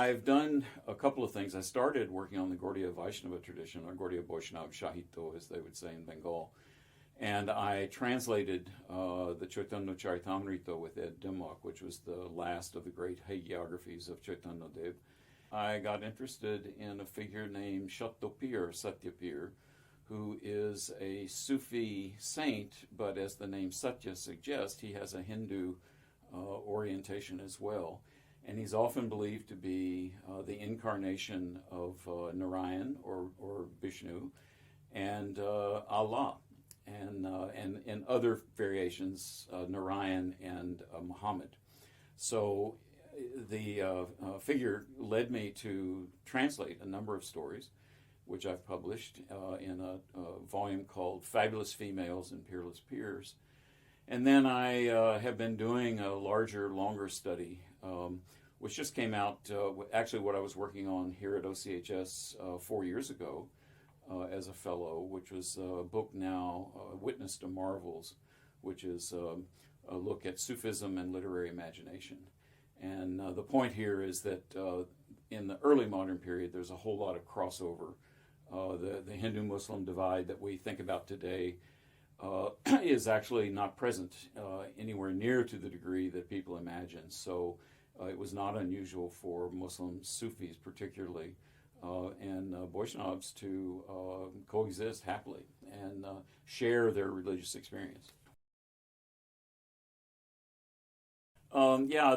I've done a couple of things. I started working on the Gauḍīya Vaiṣṇava tradition, or Gauḍīya Vaiṣṇavism as they would say in Bengal. And I translated the Chaitanya Charitamrita with Ed Dimmock, which was the last of the great hagiographies of Chaitanya Dev. I got interested in a figure named Satyapir, who is a Sufi saint, but as the name Satya suggests, he has a Hindu orientation as well. And he's often believed to be the incarnation of Narayan or Vishnu and Allah. And in other variations, Narayan and Muhammad. So the figure led me to translate a number of stories, which I've published in a volume called Fabulous Females and Peerless Peers. And then I have been doing a larger, longer study, which just came out, actually what I was working on here at OCHS 4 years ago as a fellow, which was a book now, Witness to Marvels, which is a look at Sufism and literary imagination. And the point here is that in the early modern period, there's a whole lot of crossover. The Hindu-Muslim divide that we think about today is actually not present anywhere near to the degree that people imagine. So it was not unusual for Muslim Sufis particularly and Vaishnavas to coexist happily and share their religious experience.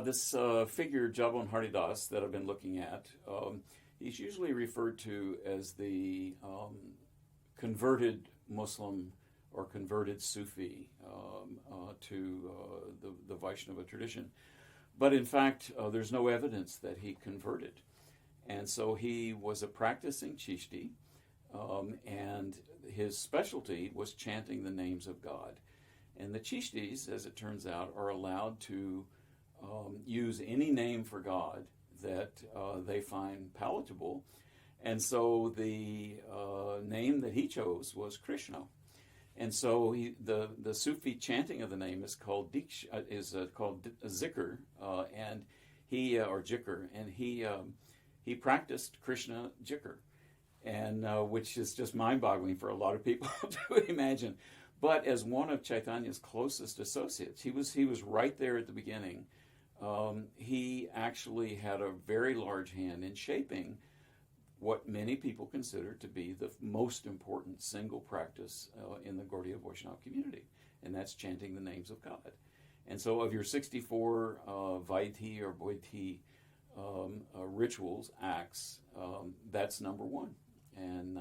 This figure, Jabon Haridas, that I've been looking at, he's usually referred to as the converted Muslim or converted Sufi to the Vaishnava tradition. But in fact, there's no evidence that he converted. And so he was a practicing Chishti, and his specialty was chanting the names of God. And the Chishtis, as it turns out, are allowed to use any name for God that they find palatable. And so the name that he chose was Krishna. And so the Sufi chanting of the name is called zikr, and he or jikr, and he practiced Krishna jikr, and which is just mind-boggling for a lot of people to imagine. But as one of Chaitanya's closest associates, he was right there at the beginning. He actually had a very large hand in shaping what many people consider to be the most important single practice in the Gauḍīya Vaisṇava community, and that's chanting the names of God. And so of your 64 Vaidhi or Boiti rituals, acts, that's number one. And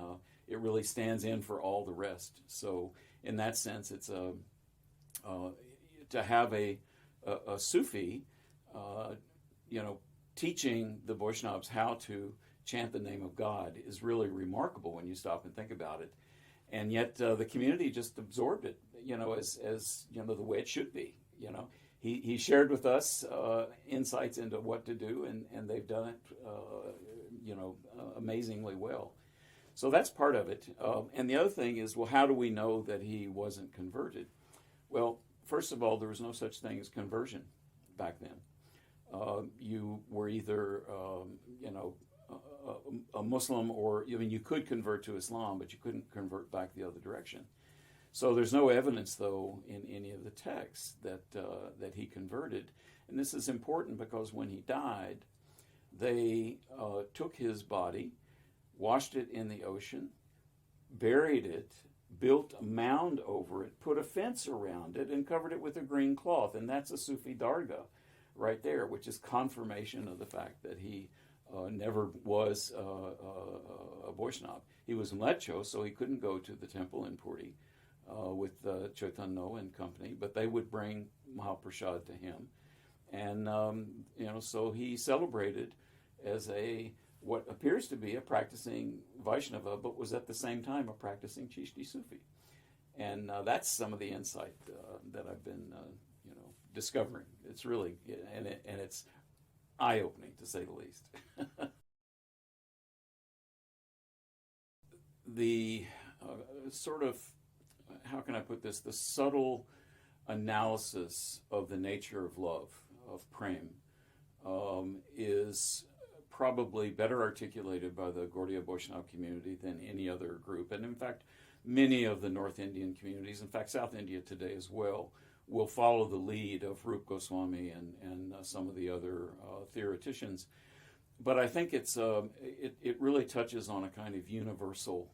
it really stands in for all the rest. So in that sense, it's to have a Sufi, teaching the Vaishnavas how to chant the name of God is really remarkable when you stop and think about it. And yet the community just absorbed it, as the way it should be. He shared with us insights into what to do, and they've done it, amazingly well. So that's part of it. And the other thing is, well, how do we know that he wasn't converted? Well, first of all, there was no such thing as conversion back then. You were either, a Muslim, or you could convert to Islam, but you couldn't convert back the other direction. So there's no evidence, though, in any of the texts that he converted. And this is important because when he died, they took his body, washed it in the ocean, buried it, built a mound over it, put a fence around it, and covered it with a green cloth. And that's a Sufi darga right there, which is confirmation of the fact that he never was a Vaishnava. He was in Lecho, so he couldn't go to the temple in Puri with Chaitanya and company, but they would bring Mahaprasad to him. And, so he celebrated as what appears to be a practicing Vaishnava, but was at the same time a practicing Chishti Sufi. And that's some of the insight that I've been, discovering. It's really, and it's eye-opening, to say the least. The sort of, how can I put this, the subtle analysis of the nature of love, of prem, is probably better articulated by the Gauḍīya Vaiṣṇava community than any other group. And in fact, many of the North Indian communities, in fact, South India today as well, will follow the lead of Rupa Goswami and some of the other theoreticians. But I think it really touches on a kind of universal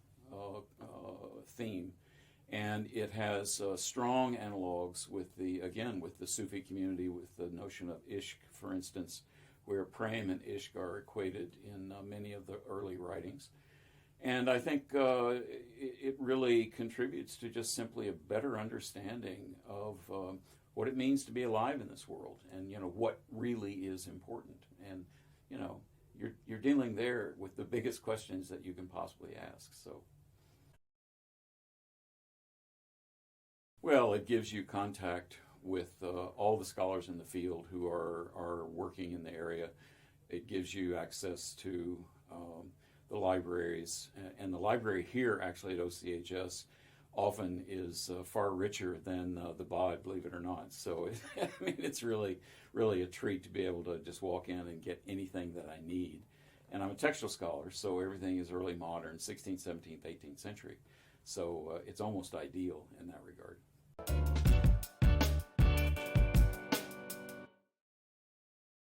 theme, and it has strong analogs with the Sufi community, with the notion of ishq, for instance, where prem and ishq are equated in many of the early writings. And I think it really contributes to just simply a better understanding of what it means to be alive in this world, and what really is important. And you're dealing there with the biggest questions that you can possibly ask. So, well, it gives you contact with all the scholars in the field who are working in the area. It gives you access to the libraries, and the library here actually at OCHS often is far richer than the BOD, believe it or not. So it's really a treat to be able to just walk in and get anything that I need. And I'm a textual scholar, so everything is early modern, 16th, 17th, 18th century. So it's almost ideal in that regard.